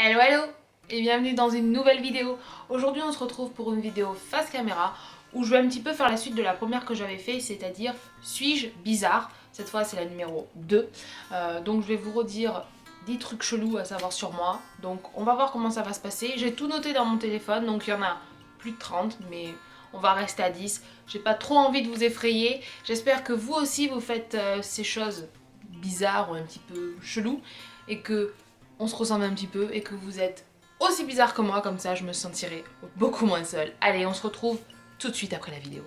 Hello hello et bienvenue dans une nouvelle vidéo. Aujourd'hui on se retrouve pour une vidéo face caméra où je vais un petit peu faire la suite de la première que j'avais fait, c'est-à-dire suis-je bizarre. Cette fois c'est la numéro 2. Donc je vais vous redire 10 trucs chelous à savoir sur moi. Donc on va voir comment ça va se passer. J'ai tout noté dans mon téléphone, donc il y en a plus de 30, mais on va rester à 10. J'ai pas trop envie de vous effrayer. J'espère que vous aussi vous faites ces choses bizarres ou un petit peu chelous et que on se ressemble un petit peu et que vous êtes aussi bizarre que moi, comme ça je me sentirai beaucoup moins seule. Allez, on se retrouve tout de suite après la vidéo.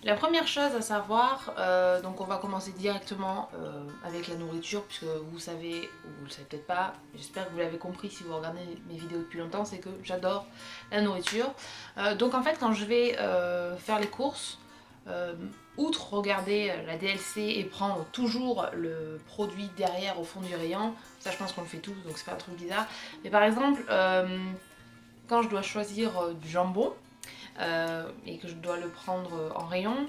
La première chose à savoir, donc on va commencer directement avec la nourriture, puisque vous savez, ou vous le savez peut-être pas, j'espère que vous l'avez compris si vous regardez mes vidéos depuis longtemps, c'est que j'adore la nourriture. Donc en fait quand je vais faire les courses, euh, outre regarder la DLC et prendre toujours le produit derrière au fond du rayon, ça je pense qu'on le fait tous donc c'est pas un truc bizarre, mais par exemple quand je dois choisir du jambon et que je dois le prendre en rayon,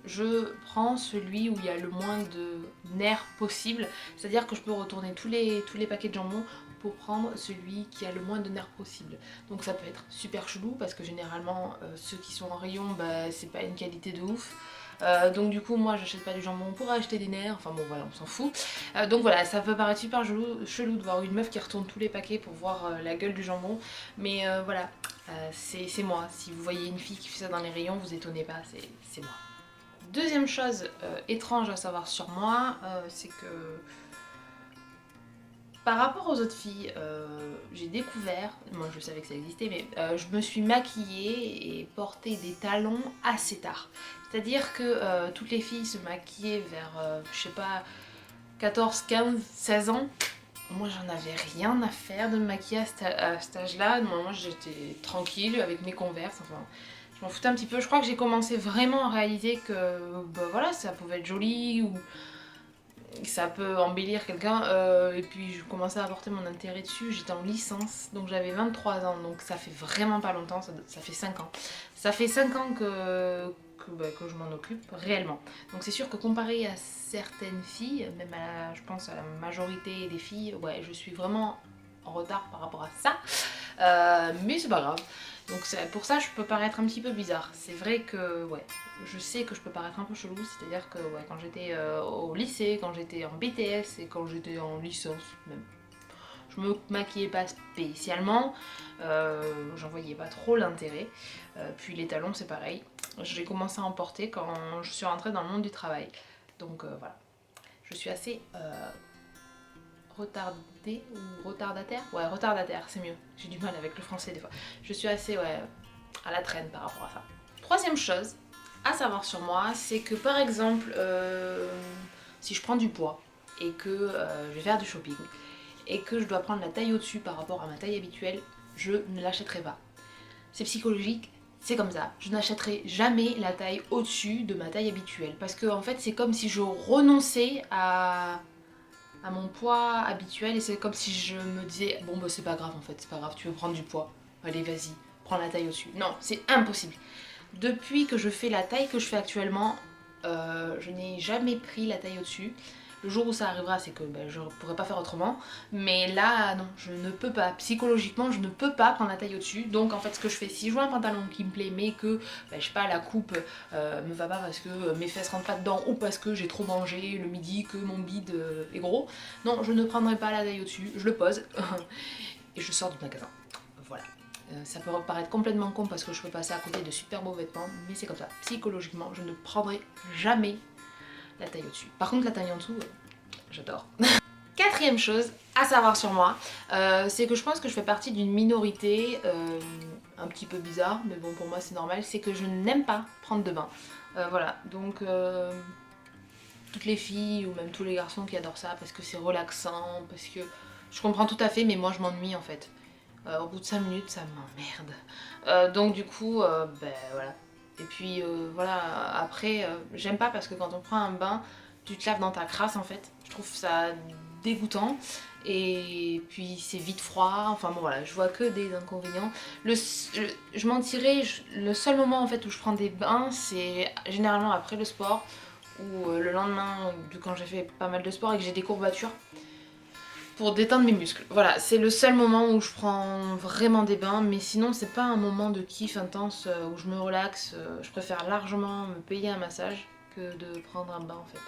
je prends celui où il y a le moins de nerfs possible, c'est-à-dire que je peux retourner tous les paquets de jambon pour prendre celui qui a le moins de nerfs possible. Donc ça peut être super chelou parce que généralement ceux qui sont en rayon, bah, c'est pas une qualité de ouf. Donc du coup moi j'achète pas du jambon pour acheter des nerfs, enfin bon voilà on s'en fout. Donc voilà, ça peut paraître super chelou de voir une meuf qui retourne tous les paquets pour voir la gueule du jambon, mais voilà, c'est moi. Si vous voyez une fille qui fait ça dans les rayons, vous étonnez pas, c'est moi. Deuxième chose étrange à savoir sur moi, c'est que par rapport aux autres filles, j'ai découvert, moi je savais que ça existait, mais je me suis maquillée et porté des talons assez tard. C'est-à-dire que toutes les filles se maquillaient vers, je sais pas, 14, 15, 16 ans. Moi j'en avais rien à faire de me maquiller à cet âge-là. Moi j'étais tranquille avec mes Converse, enfin je m'en foutais un petit peu. Je crois que j'ai commencé vraiment à réaliser que bah voilà, ça pouvait être joli ou ça peut embellir quelqu'un. Et puis je commençais à apporter mon intérêt dessus. J'étais en licence, donc j'avais 23 ans, donc ça fait vraiment pas longtemps, ça fait 5 ans. Ça fait 5 ans que je m'en occupe réellement. Donc c'est sûr que comparé à certaines filles, même je pense à la majorité des filles, ouais, je suis vraiment en retard par rapport à ça. Mais c'est pas grave. Donc pour ça, je peux paraître un petit peu bizarre. C'est vrai que, ouais, je sais que je peux paraître un peu chelou, c'est-à-dire que ouais, quand j'étais au lycée, quand j'étais en BTS et quand j'étais en licence même, je me maquillais pas spécialement, j'en voyais pas trop l'intérêt. Puis les talons, c'est pareil. J'ai commencé à en porter quand je suis rentrée dans le monde du travail. Donc voilà, je suis assez retardée ou retardataire. Ouais, retardataire, c'est mieux. J'ai du mal avec le français des fois. Je suis assez ouais, à la traîne par rapport à ça. Troisième chose à savoir sur moi, c'est que par exemple, si je prends du poids et que je vais faire du shopping et que je dois prendre la taille au-dessus par rapport à ma taille habituelle, je ne l'achèterai pas. C'est psychologique, c'est comme ça. Je n'achèterai jamais la taille au-dessus de ma taille habituelle parce que en fait c'est comme si je renonçais à mon poids habituel et c'est comme si je me disais bon bah c'est pas grave en fait, c'est pas grave, tu veux prendre du poids, allez vas-y, prends la taille au-dessus. Non, c'est impossible. Depuis que je fais la taille que je fais actuellement, je n'ai jamais pris la taille au-dessus. Le jour où ça arrivera, c'est que je ne pourrai pas faire autrement. Mais là, non, je ne peux pas. Psychologiquement, je ne peux pas prendre la taille au-dessus. Donc en fait, ce que je fais, si je vois un pantalon qui me plaît, mais que, je sais pas, la coupe me va pas parce que mes fesses rentrent pas dedans ou parce que j'ai trop mangé le midi, que mon bide est gros, non, je ne prendrai pas la taille au-dessus. Je le pose et je sors du magasin. Voilà. Ça peut paraître complètement con parce que je peux passer à côté de super beaux vêtements, mais c'est comme ça. Psychologiquement, je ne prendrai jamais la taille au-dessus. Par contre, la taille en dessous, j'adore. Quatrième chose à savoir sur moi, c'est que je pense que je fais partie d'une minorité un petit peu bizarre, mais bon, pour moi c'est normal, c'est que je n'aime pas prendre de bain. Voilà, donc toutes les filles ou même tous les garçons qui adorent ça parce que c'est relaxant, parce que je comprends tout à fait, mais moi je m'ennuie en fait. Au bout de 5 minutes, ça m'emmerde. Donc du coup, ben voilà. Et puis voilà, après, j'aime pas parce que quand on prend un bain, tu te laves dans ta crasse en fait. Je trouve ça dégoûtant. Et puis c'est vite froid. Enfin bon voilà, je vois que des inconvénients. Je mentirais, le seul moment en fait où je prends des bains, c'est généralement après le sport ou le lendemain de quand j'ai fait pas mal de sport et que j'ai des courbatures. pour détendre mes muscles. Voilà, c'est le seul moment où je prends vraiment des bains, mais sinon c'est pas un moment de kiff intense où je me relaxe. Je préfère largement me payer un massage que de prendre un bain en fait.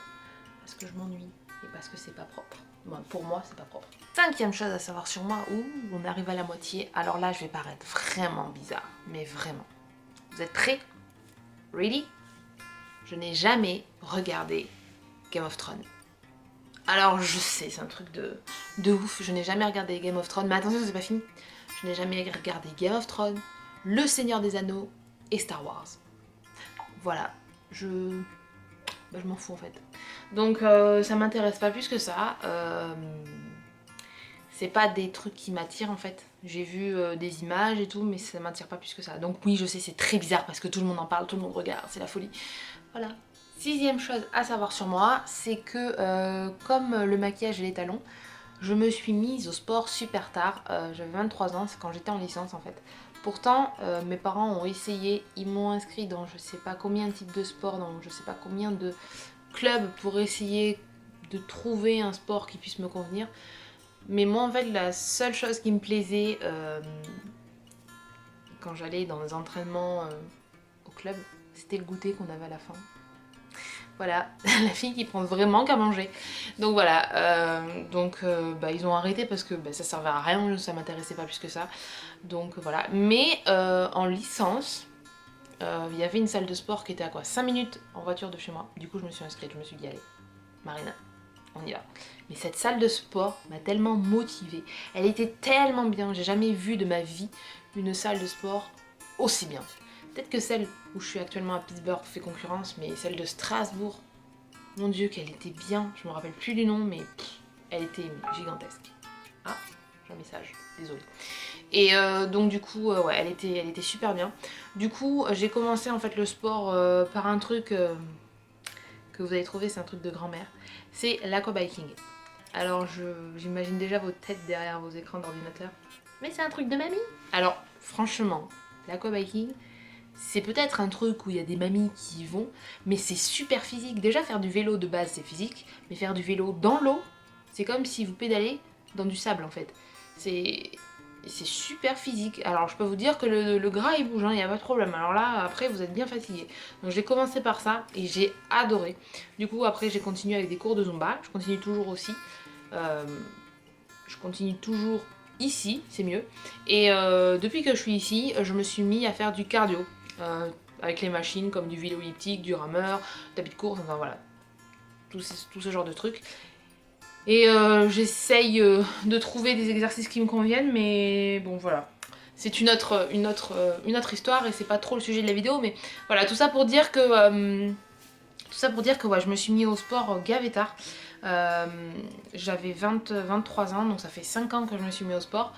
Parce que je m'ennuie et parce que c'est pas propre. Bon, pour moi, c'est pas propre. Cinquième chose à savoir sur moi, on arrive à la moitié. Alors là, je vais paraître vraiment bizarre, mais vraiment. Vous êtes prêts? Ready? Je n'ai jamais regardé Game of Thrones. Alors je sais, c'est un truc de ouf, je n'ai jamais regardé Game of Thrones, mais attention, c'est pas fini. Je n'ai jamais regardé Game of Thrones, Le Seigneur des Anneaux et Star Wars. Voilà, je m'en fous en fait. Donc ça m'intéresse pas plus que ça. C'est pas des trucs qui m'attirent en fait. J'ai vu des images et tout, mais ça m'attire pas plus que ça. Donc oui, je sais, c'est très bizarre parce que tout le monde en parle, tout le monde regarde, c'est la folie. Voilà. Sixième chose à savoir sur moi, c'est que comme le maquillage et les talons, je me suis mise au sport super tard. J'avais 23 ans, c'est quand j'étais en licence en fait. Pourtant, mes parents ont essayé, ils m'ont inscrit dans je sais pas combien de types de sports, dans je sais pas combien de clubs pour essayer de trouver un sport qui puisse me convenir. Mais moi en fait, la seule chose qui me plaisait quand j'allais dans les entraînements au club, c'était le goûter qu'on avait à la fin. Voilà, la fille qui pense vraiment qu'à manger. Donc voilà, ils ont arrêté parce que ça servait à rien, ça m'intéressait pas plus que ça. Donc voilà, mais en licence, il y avait une salle de sport qui était à quoi 5 minutes en voiture de chez moi. Du coup je me suis inscrite, je me suis dit allez, Marina, on y va. Mais cette salle de sport m'a tellement motivée, elle était tellement bien, j'ai jamais vu de ma vie une salle de sport aussi bien. Peut-être que celle où je suis actuellement à Pittsburgh fait concurrence, mais celle de Strasbourg, mon dieu qu'elle était bien, je me rappelle plus du nom, mais elle était gigantesque. Ah, j'ai un message, désolée. Et donc du coup, ouais, elle était super bien. Du coup, j'ai commencé en fait le sport par un truc que vous allez trouver, c'est un truc de grand-mère. C'est l'aquabiking. Alors j'imagine déjà vos têtes derrière vos écrans d'ordinateur. Mais c'est un truc de mamie. Alors franchement, l'aquabiking, c'est peut-être un truc où il y a des mamies qui y vont, mais c'est super physique. Déjà faire du vélo de base c'est physique, mais faire du vélo dans l'eau, c'est comme si vous pédalez dans du sable en fait. C'est super physique. Alors je peux vous dire que le gras il bouge, il n'y a pas de problème. Alors là après vous êtes bien fatigué. Donc j'ai commencé par ça et j'ai adoré. Du coup après j'ai continué avec des cours de Zumba, je continue toujours aussi. Je continue toujours ici, c'est mieux. Et depuis que je suis ici, je me suis mis à faire du cardio. Avec les machines comme du vélo elliptique, du rameur, tapis de course, enfin voilà. Tout ce genre de trucs. Et j'essaye de trouver des exercices qui me conviennent, mais bon voilà. C'est une autre histoire et c'est pas trop le sujet de la vidéo, mais voilà, tout ça pour dire que ouais, je me suis mis au sport gavé tard. J'avais 23 ans, donc ça fait 5 ans que je me suis mis au sport.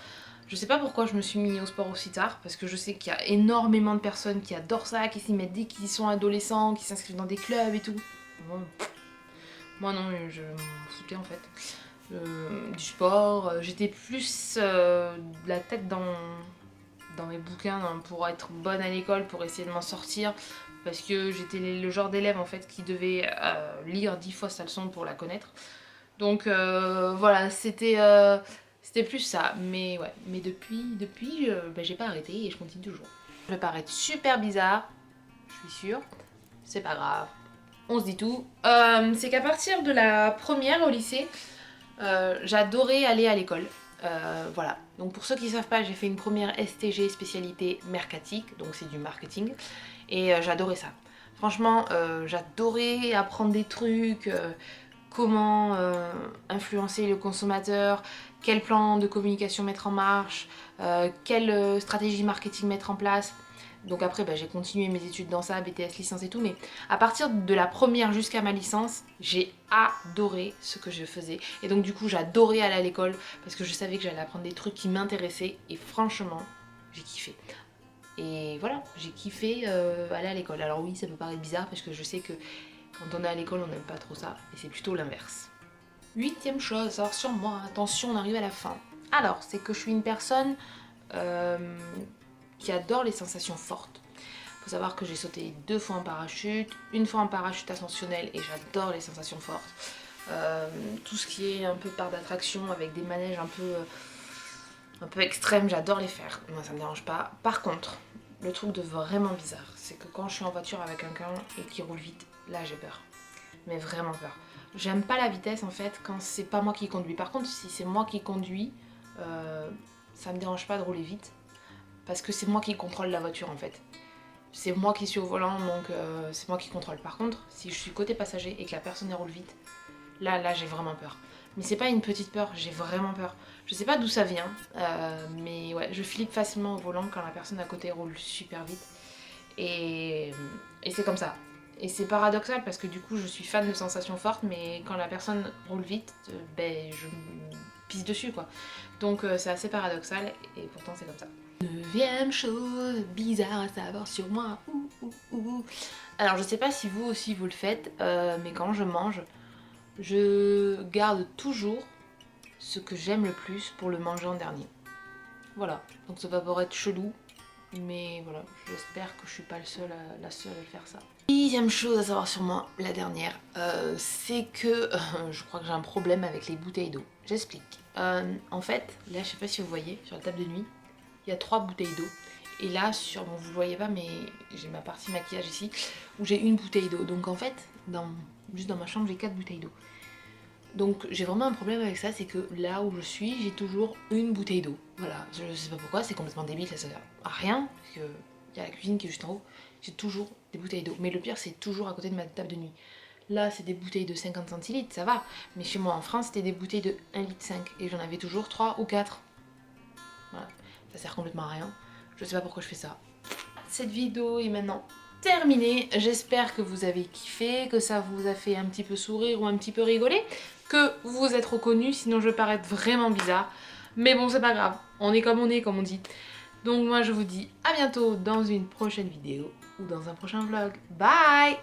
Je sais pas pourquoi je me suis mis au sport aussi tard, parce que je sais qu'il y a énormément de personnes qui adorent ça, qui s'y mettent dès qu'ils sont adolescents, qui s'inscrivent dans des clubs et tout. Bon, moi non, je m'en foutais en fait. Du sport, j'étais plus la tête dans mes bouquins pour être bonne à l'école, pour essayer de m'en sortir. Parce que j'étais le genre d'élève en fait qui devait lire 10 fois sa leçon pour la connaître. Donc voilà, c'était plus ça. Mais ouais, mais depuis j'ai pas arrêté et je continue toujours. Je vais paraître super bizarre, je suis sûre. C'est pas grave, on se dit tout. C'est qu'à partir de la première au lycée, j'adorais aller à l'école. Voilà, donc pour ceux qui ne savent pas, j'ai fait une première STG spécialité mercatique, donc c'est du marketing, et j'adorais ça. Franchement, j'adorais apprendre des trucs, comment influencer le consommateur, quel plan de communication mettre en marche, quelle stratégie marketing mettre en place. Donc après j'ai continué mes études dans ça, BTS, licence et tout, mais à partir de la première jusqu'à ma licence, j'ai adoré ce que je faisais. Et donc du coup j'adorais aller à l'école parce que je savais que j'allais apprendre des trucs qui m'intéressaient et franchement j'ai kiffé. Et voilà, j'ai kiffé aller à l'école. Alors oui, ça peut paraître bizarre parce que je sais que quand on est à l'école on n'aime pas trop ça et c'est plutôt l'inverse. Huitième chose, alors sur moi, attention on arrive à la fin. Alors c'est que je suis une personne qui adore les sensations fortes. Il faut savoir que j'ai sauté 2 fois en parachute, une fois en parachute ascensionnel et j'adore les sensations fortes. tout ce qui est un peu parc d'attraction avec des manèges un peu extrêmes, j'adore les faire. Moi ça me dérange pas. Par contre, le truc de vraiment bizarre, c'est que quand je suis en voiture avec quelqu'un et qui roule vite, là j'ai peur. Mais vraiment peur. J'aime pas la vitesse en fait quand c'est pas moi qui conduis. Par contre, si c'est moi qui conduis, ça me dérange pas de rouler vite. Parce que c'est moi qui contrôle la voiture en fait. C'est moi qui suis au volant, donc c'est moi qui contrôle. Par contre, si je suis côté passager et que la personne elle roule vite, là j'ai vraiment peur. Mais c'est pas une petite peur, j'ai vraiment peur. Je sais pas d'où ça vient, mais ouais, je flippe facilement au volant quand la personne à côté roule super vite. Et c'est comme ça. Et c'est paradoxal parce que du coup je suis fan de sensations fortes, mais quand la personne roule vite, ben je me pisse dessus quoi. Donc c'est assez paradoxal et pourtant c'est comme ça. Neuvième chose bizarre à savoir sur moi. Alors je sais pas si vous aussi vous le faites, mais quand je mange, je garde toujours ce que j'aime le plus pour le manger en dernier. Voilà, donc ça va paraître chelou, mais voilà, j'espère que je suis pas la seule à faire ça. Dixième chose à savoir sur moi, la dernière, c'est que je crois que j'ai un problème avec les bouteilles d'eau. J'explique. En fait, là je sais pas si vous voyez, sur la table de nuit, il y a 3 bouteilles d'eau. Et là, bon, vous le voyez pas, mais j'ai ma partie maquillage ici, où j'ai une bouteille d'eau. Donc en fait, juste dans ma chambre, j'ai 4 bouteilles d'eau. Donc j'ai vraiment un problème avec ça, c'est que là où je suis, j'ai toujours une bouteille d'eau. Voilà, je sais pas pourquoi, c'est complètement débile, ça sert à rien, parce que il y a la cuisine qui est juste en haut, j'ai toujours des bouteilles d'eau. Mais le pire, c'est toujours à côté de ma table de nuit. Là, c'est des bouteilles de 50 centilitres, ça va. Mais chez moi en France, c'était des bouteilles de 1,5 litre et j'en avais toujours 3 ou 4. Voilà, ça sert complètement à rien. Je sais pas pourquoi je fais ça. Cette vidéo est maintenant terminée. J'espère que vous avez kiffé, que ça vous a fait un petit peu sourire ou un petit peu rigoler, que vous vous êtes reconnus, sinon je vais paraître vraiment bizarre. Mais bon, c'est pas grave. On est, comme on dit. Donc moi, je vous dis à bientôt dans une prochaine vidéo ou dans un prochain vlog. Bye!